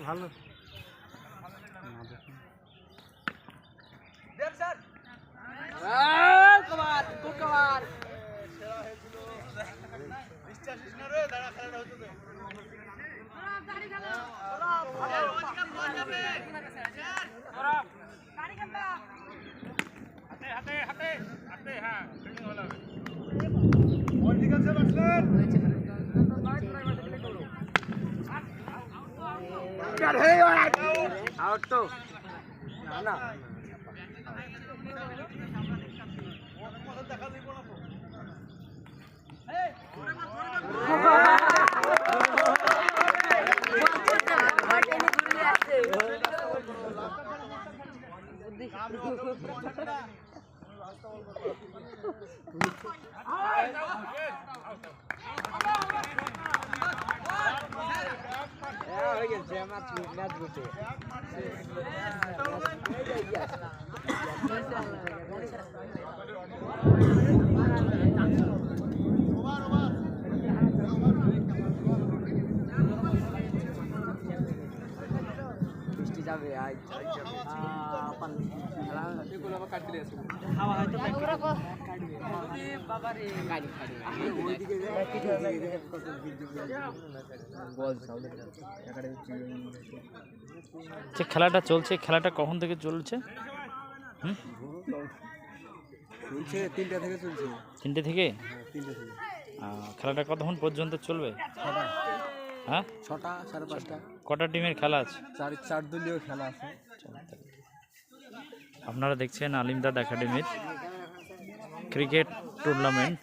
ভালো আউট তো না যাবে খেলাটা চলছে, খেলাটা কখন থেকে চলছে? চলছে 3টা থেকে চলছে। 3টে থেকে? হ্যাঁ 3টে থেকে। খেলাটা কতক্ষণ পর্যন্ত চলবে? হ্যাঁ 6টা 5:30টা। কটা টিমের খেলা আছে? 4 দলীয় খেলা আছে। আপনারা দেখছেন আলিমদাদ একাডেমির ক্রিকেট টুর্নামেন্ট।